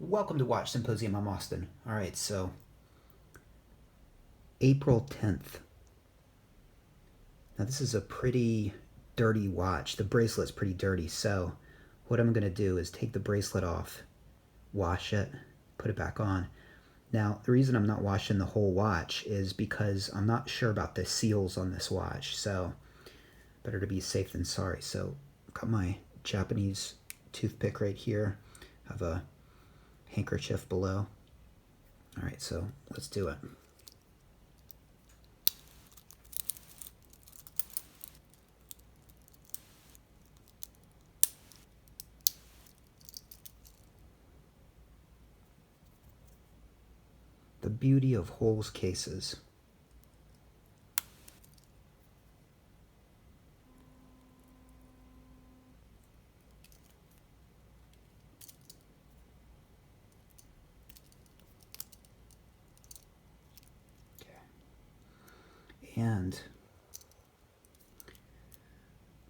Welcome to Watch Symposium. I'm Austin. All right, so April 10th. Now, this is a pretty dirty watch. The bracelet's pretty dirty, so what I'm going to do is take the bracelet off, wash it, put it back on. Now, the reason I'm not washing the whole watch is because I'm not sure about the seals on this watch, so better to be safe than sorry. So, got my Japanese toothpick right here. I have a handkerchief below. All right, so let's do it. The beauty of holes cases. And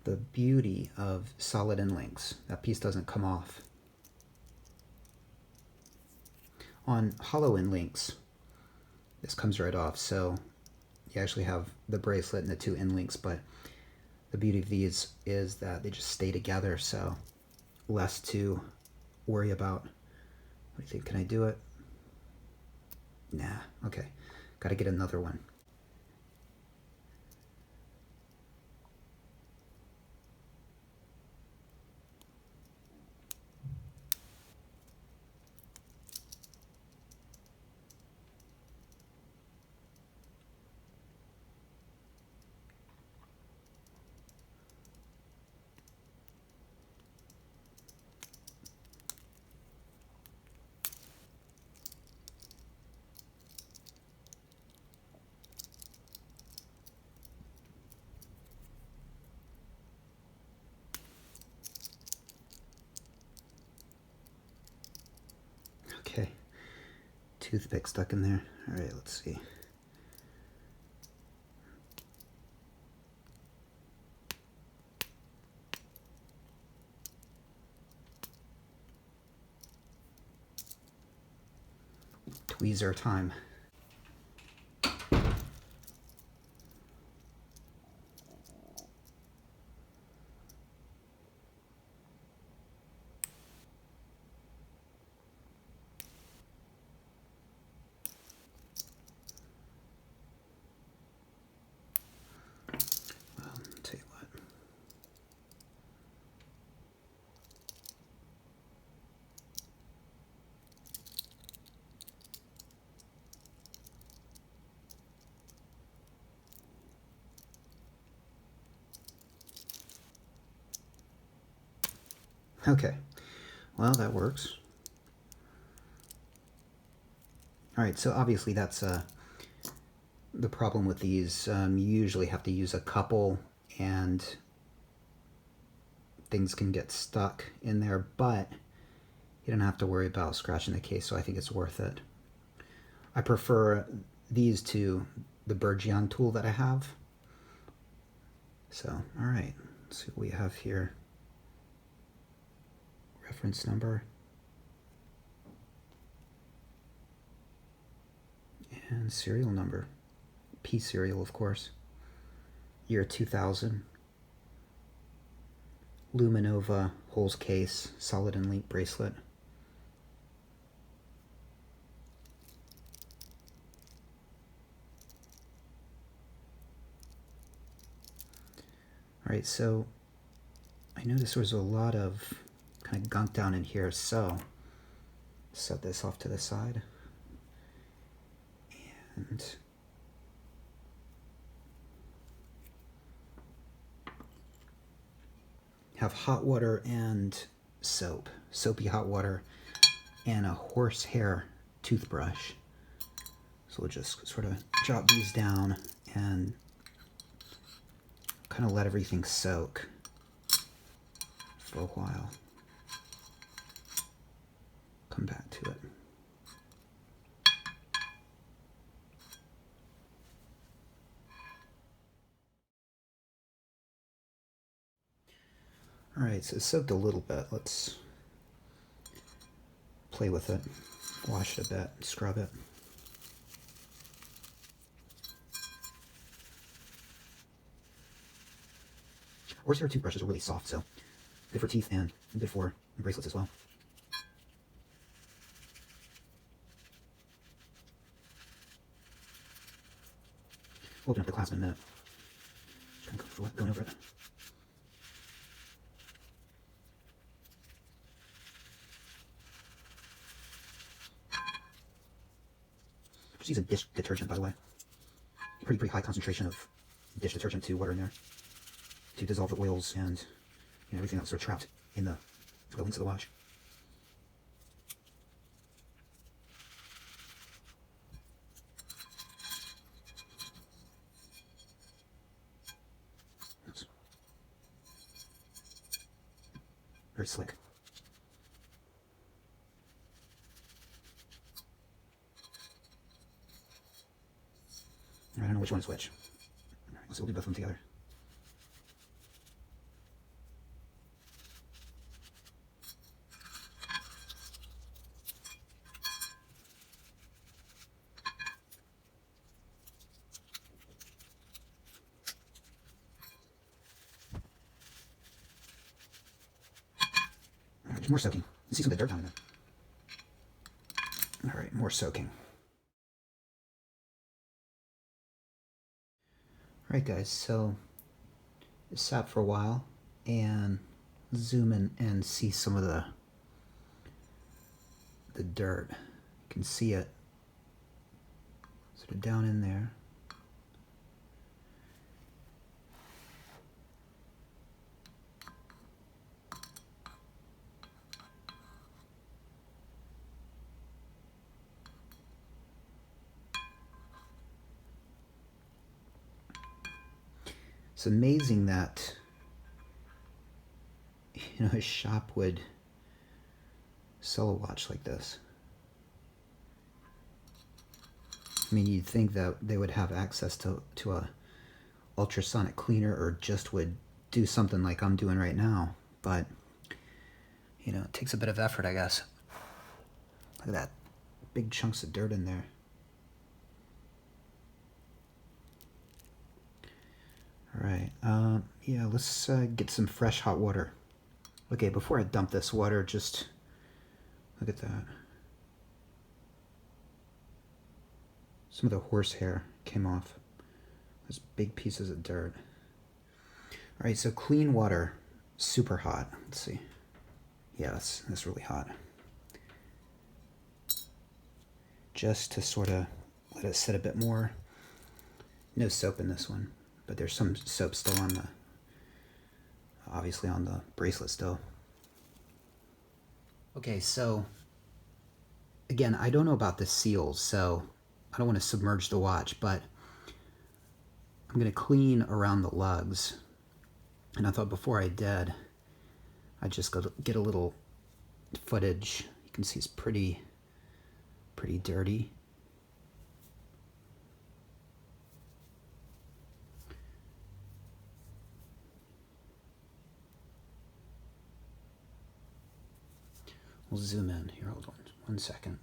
the beauty of solid end links. That piece doesn't come off. On hollow end links, this comes right off, so you actually have the bracelet and the two end links, but the beauty of these is that they just stay together, so less to worry about. What do you think? Can I do it? Nah, okay. Gotta get another one. Okay, toothpick stuck in there. All right, let's see. Tweezer time. Well, I'll tell you what. Okay, well, that works. All right, so obviously that's the problem with these. You usually have to use a couple and things can get stuck in there, but you don't have to worry about scratching the case, so I think it's worth it. I prefer these to the Bergeon tool that I have. So, all right, let's see what we have here. Reference number. And serial number. P serial, of course. Year 2000. Luminova holes case, solid and link bracelet. All right, so I noticed there was a lot of kind of gunk down in here, so set this off to the side. And have hot water and soap, soapy hot water, and a horsehair toothbrush. So we'll just sort of drop these down and kind of let everything soak for a while. Come back to it. All right, so it soaked a little bit. Let's play with it, wash it a bit, scrub it. Horsehair toothbrushes are really soft, so good for teeth and good for bracelets as well. We'll open up the clasp in a minute. Just kind of going over it. Just use a dish detergent, by the way. Pretty high concentration of dish detergent to water in there to dissolve the oils and everything that's sort of trapped in the to go into the watch. Oops. Very slick. I don't know which one is which. Alright, we'll do both of them together. Alright, there's more soaking. You see some of the dirt down in there. Alright, more soaking. Alright guys, so it sat for a while, and zoom in and see some of the dirt. You can see it sort of down in there. It's amazing that a shop would sell a watch like this. I mean, you'd think that they would have access to a ultrasonic cleaner, or just would do something like I'm doing right now, but it takes a bit of effort, I guess. Look at that, big chunks of dirt in there. Alright, yeah, let's get some fresh hot water. Okay, before I dump this water, just look at that. Some of the horsehair came off. Those big pieces of dirt. Alright, so clean water, super hot. Let's see. Yeah, that's really hot. Just to sort of let it sit a bit more. No soap in this one, but there's some soap still on the, obviously on the bracelet still. Okay, so again, I don't know about the seals, so I don't want to submerge the watch, but I'm going to clean around the lugs. And I thought before I did, I'd just go get a little footage. You can see it's pretty dirty. We'll zoom in here, hold on 1 second.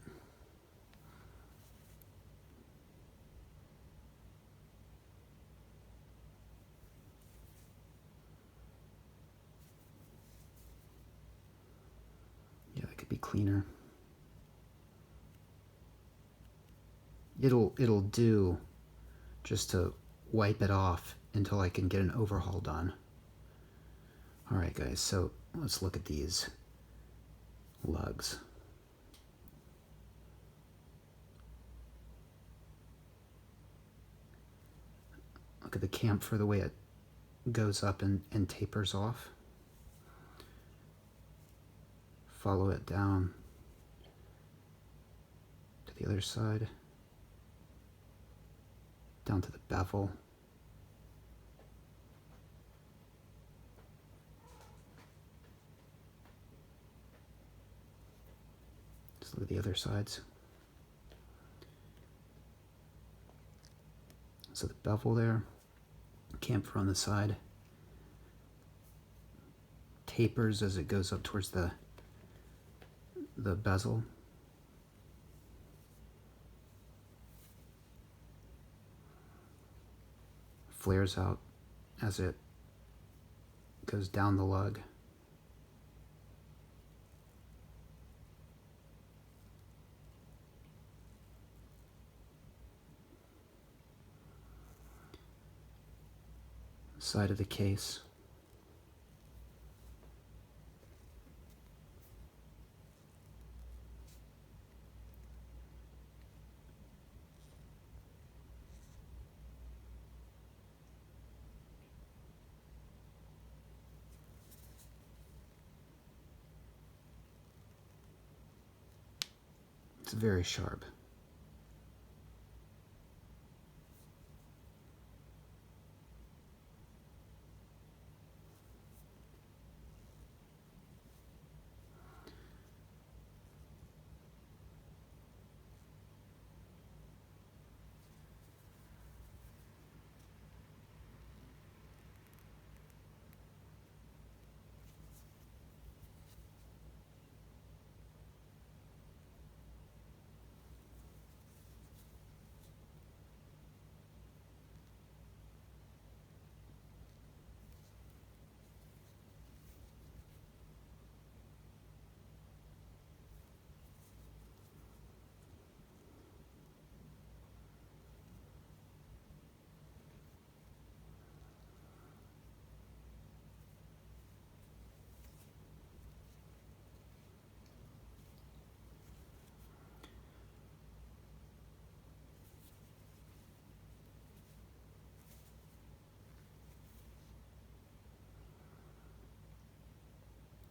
Yeah, that could be cleaner. It'll do just to wipe it off until I can get an overhaul done. Alright guys, so let's look at these lugs. Look at the camphor, the way it goes up and tapers off. Follow it down to the other side, down to the bevel. Just look at the other sides. So the bevel there, camphor on the side, tapers as it goes up towards the bezel, flares out as it goes down the lug. Side of the case. It's very sharp.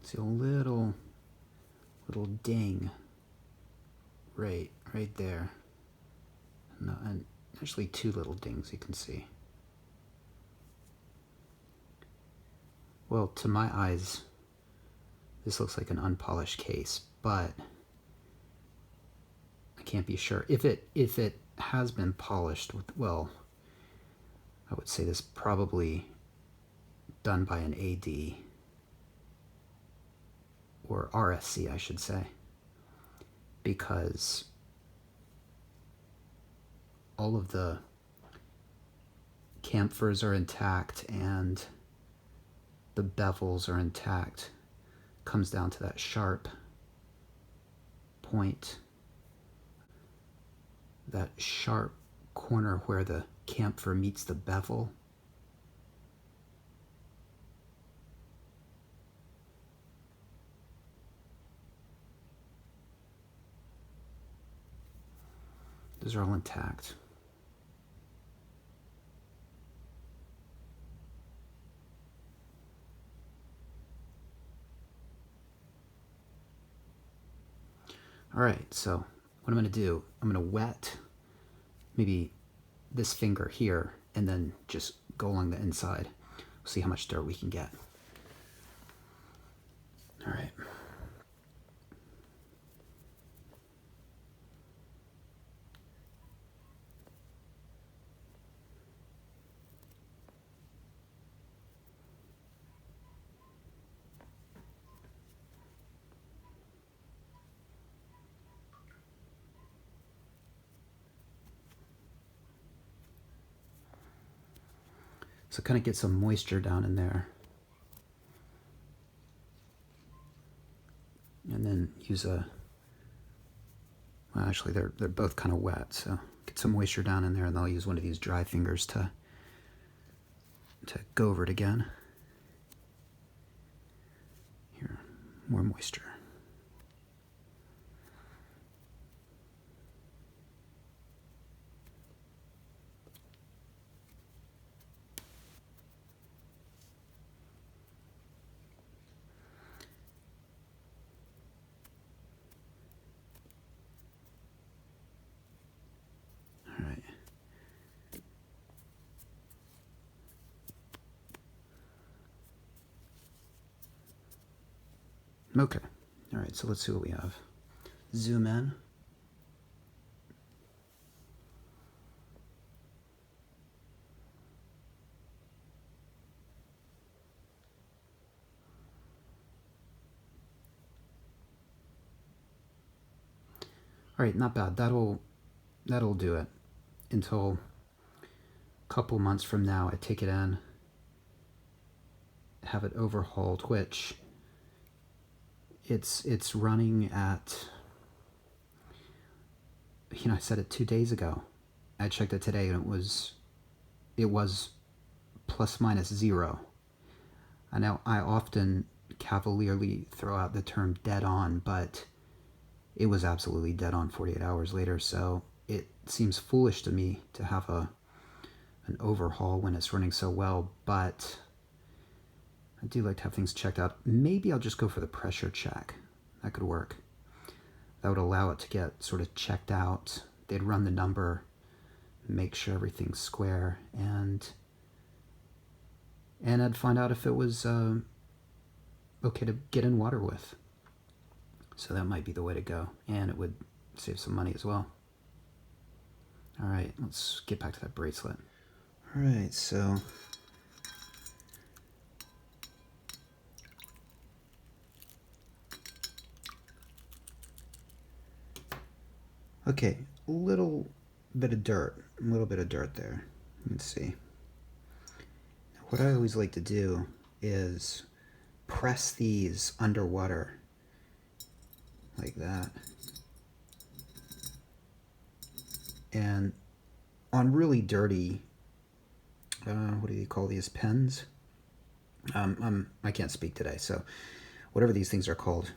See a little ding right there. No, and actually two little dings you can see. Well, to my eyes, this looks like an unpolished case, but I can't be sure. If it has been polished with, well, I would say this probably done by an AD or RSC, I should say, because all of the chamfers are intact and the bevels are intact. Comes down to that sharp point, that sharp corner where the chamfer meets the bevel. Those are all intact. All right, so what I'm going to do, I'm going to wet maybe this finger here and then just go along the inside. See how much dirt we can get. All right. So kind of get some moisture down in there. And then use a, well, actually they're both kind of wet, so get some moisture down in there, and I'll use one of these dry fingers to go over it again. Here, more moisture. Okay, all right, so let's see what we have. Zoom in. All right, not bad. That'll do it until couple months from now, I take it in, have it overhauled, which it's running at, I said it 2 days ago. I checked it today and it was plus minus 0. I know I often cavalierly throw out the term dead on, but it was absolutely dead on 48 hours later, so it seems foolish to me to have an overhaul when it's running so well, but I do like to have things checked out. Maybe I'll just go for the pressure check. That could work. That would allow it to get sort of checked out. They'd run the number, make sure everything's square, and I'd find out if it was okay to get in water with. So that might be the way to go, and it would save some money as well. All right, let's get back to that bracelet. All right, so okay, a little bit of dirt there. Let's see. What I always like to do is press these underwater like that. And on really dirty, what do you call these, pens? I can't speak today, so whatever these things are called.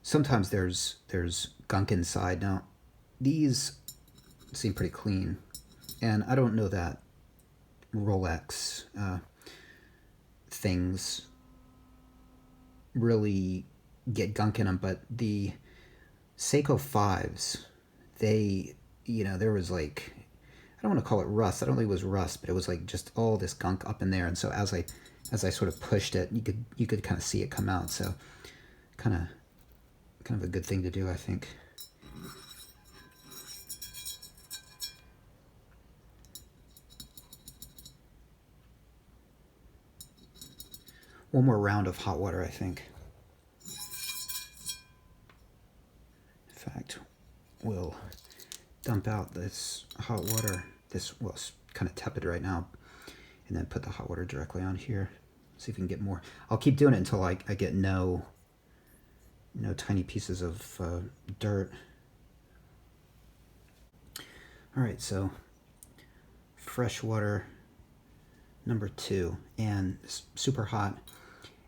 Sometimes there's gunk inside. Now, these seem pretty clean, and I don't know that Rolex things really get gunk in them, but the Seiko 5s, they, there was like, I don't want to call it rust. I don't think it was rust, but it was like just all this gunk up in there. And so as I sort of pushed it, you could kind of see it come out. So kind of a good thing to do, I think. One more round of hot water, I think. In fact, we'll dump out this hot water. Well, it's kind of tepid right now. And then put the hot water directly on here. See if we can get more. I'll keep doing it until I get no tiny pieces of dirt. All right, so fresh water number 2, and super hot.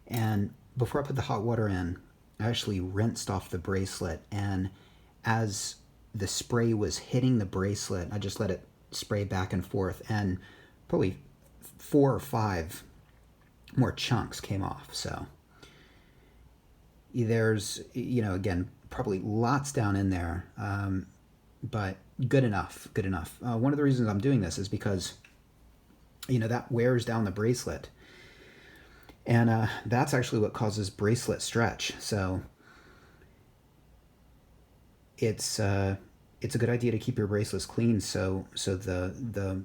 And before I put the hot water in, I actually rinsed off the bracelet, and as the spray was hitting the bracelet, I just let it spray back and forth, and probably 4 or 5 more chunks came off. So there's, again, probably lots down in there, but good enough. One of the reasons I'm doing this is because, that wears down the bracelet. And that's actually what causes bracelet stretch. So it's a good idea to keep your bracelets clean so the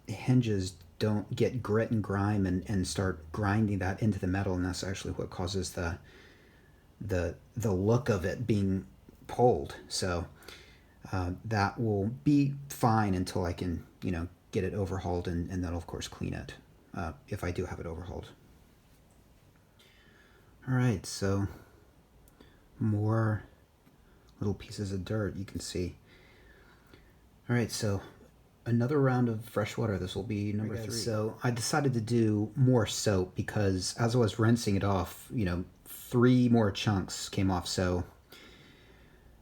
hinges don't get grit and grime and start grinding that into the metal, and that's actually what causes the look of it being pulled. So that will be fine until I can get it overhauled, and then I'll of course clean it if I do have it overhauled. All right, so more little pieces of dirt you can see. All right, so another round of fresh water. This will be number 3. So I decided to do more soap because as I was rinsing it off, 3 more chunks came off. So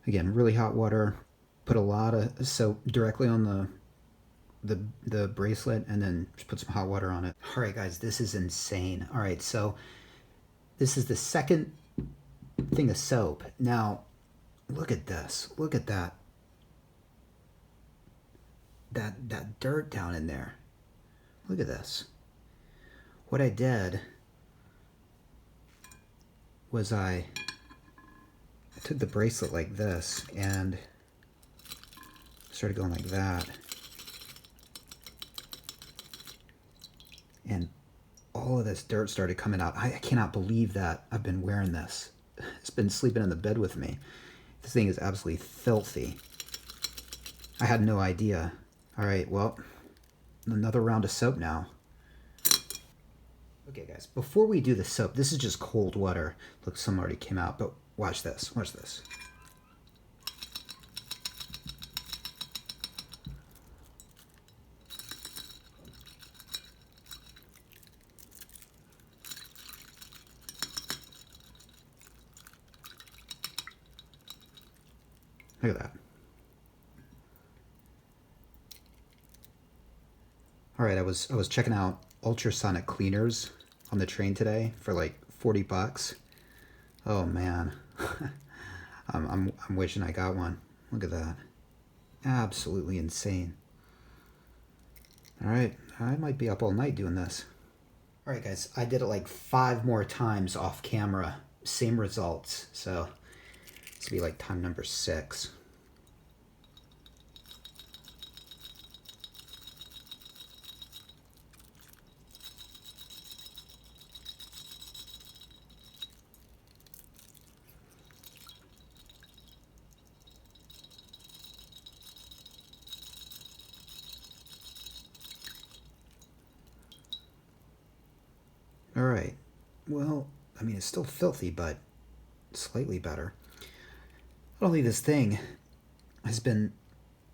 again, really hot water, put a lot of soap directly on the bracelet, and then just put some hot water on it. All right, guys, this is insane. All right, so this is the second thing of soap. Now, look at this. Look at that dirt down in there. Look at this. What I did was I took the bracelet like this and started going like that. And all of this dirt started coming out. I cannot believe that I've been wearing this. It's been sleeping in the bed with me. This thing is absolutely filthy. I had no idea. All right, well, another round of soap now. Okay guys, before we do the soap, this is just cold water. Look, some already came out, but watch this, watch this. Look at that. All right, I was checking out ultrasonic cleaners on the train today for like 40 bucks. Oh man, I'm wishing I got one. Look at that, absolutely insane. All right, I might be up all night doing this. All right, guys, I did it like 5 more times off camera, same results. So this will be like time number 6. All right, well, I mean, it's still filthy, but slightly better. I don't think this thing has been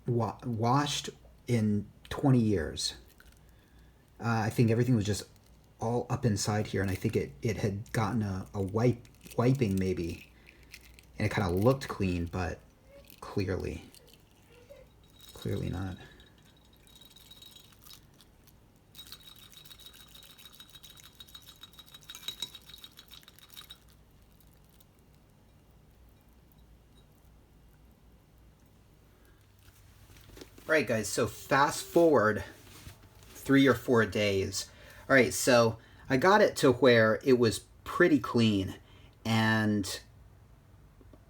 washed in 20 years. I think everything was just all up inside here, and I think it had gotten a wiping maybe, and it kind of looked clean, but clearly not. All right, guys, so fast forward 3 or 4 days. All right, so I got it to where it was pretty clean, and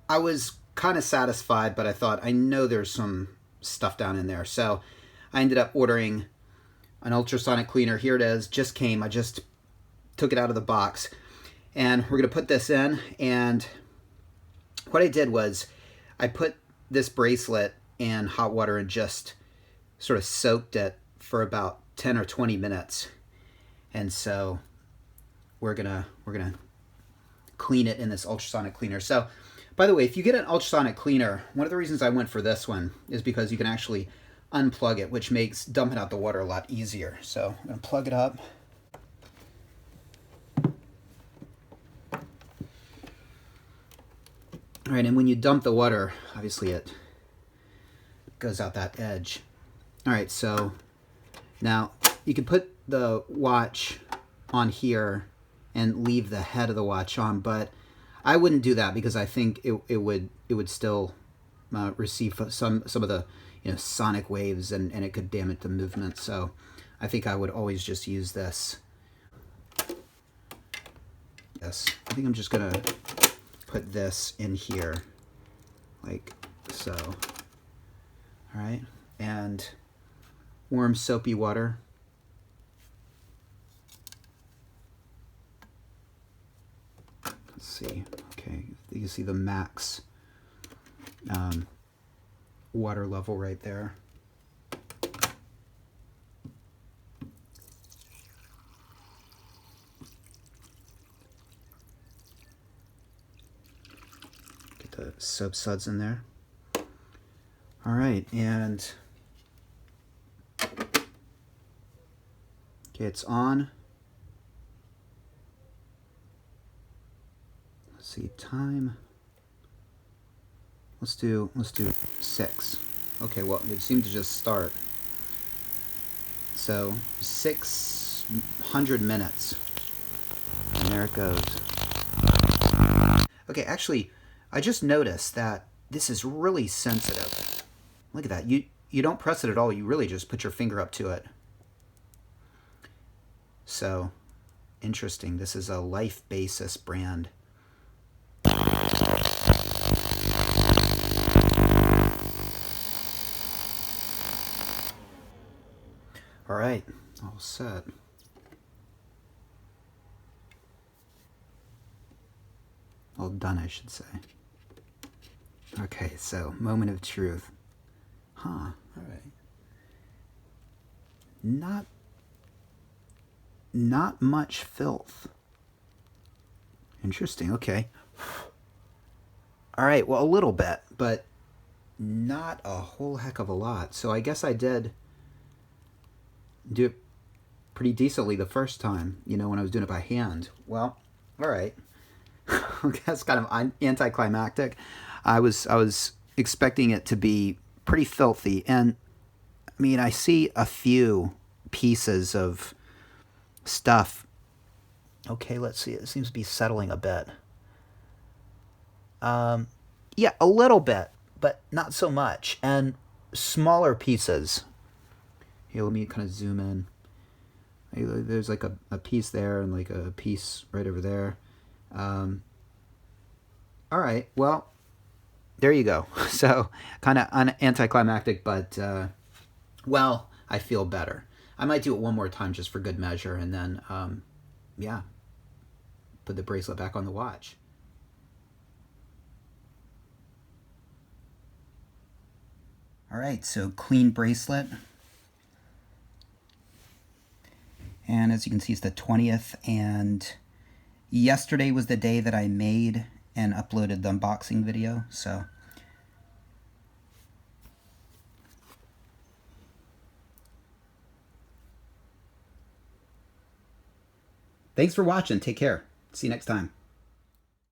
I was kind of satisfied, but I thought, I know there's some stuff down in there. So I ended up ordering an ultrasonic cleaner. Here it is, just came. I just took it out of the box, and we're gonna put this in. And what I did was I put this bracelet in hot water and just sort of soaked it for about 10 or 20 minutes. And so we're gonna clean it in this ultrasonic cleaner. So by the way, if you get an ultrasonic cleaner, one of the reasons I went for this one is because you can actually unplug it, which makes dumping out the water a lot easier. So I'm gonna plug it up. All right, and when you dump the water, obviously it goes out that edge. All right, so now you can put the watch on here and leave the head of the watch on, but I wouldn't do that because I think it would still receive some of the sonic waves, and it could damage the movement. So I think I would always just use this. Yes, I think I'm just gonna put this in here like so. All right, and warm soapy water. Let's see. Okay, you can see the max water level right there. Get the soap suds in there. All right, and okay, it's on. Let's see, time. Let's do 6. Okay, well, it seemed to just start. So 600 minutes, and there it goes. Okay, actually, I just noticed that this is really sensitive. Look at that. You don't press it at all. You really just put your finger up to it. So, interesting. This is a Life Basis brand. All right, all set. All done, I should say. Okay, so moment of truth. Huh, all right. not much filth. Interesting. Okay. All right. Well, a little bit, but not a whole heck of a lot. So I guess I did do it pretty decently the first time, you know, when I was doing it by hand. Well, all right. That's kind of anticlimactic. I was expecting it to be pretty filthy, and I mean, I see a few pieces of stuff. Okay, let's see. It seems to be settling a bit. Yeah, a little bit, but not so much. And smaller pieces. Here, let me kind of zoom in. There's like a piece there and like a piece right over there. All right, well, there you go. So kind of anticlimactic, but well, I feel better. I might do it one more time just for good measure, and then yeah, put the bracelet back on the watch. All right, so clean bracelet. And as you can see, it's the 20th, and yesterday was the day that I made and uploaded the unboxing video, so thanks for watching. Take care. See you next time.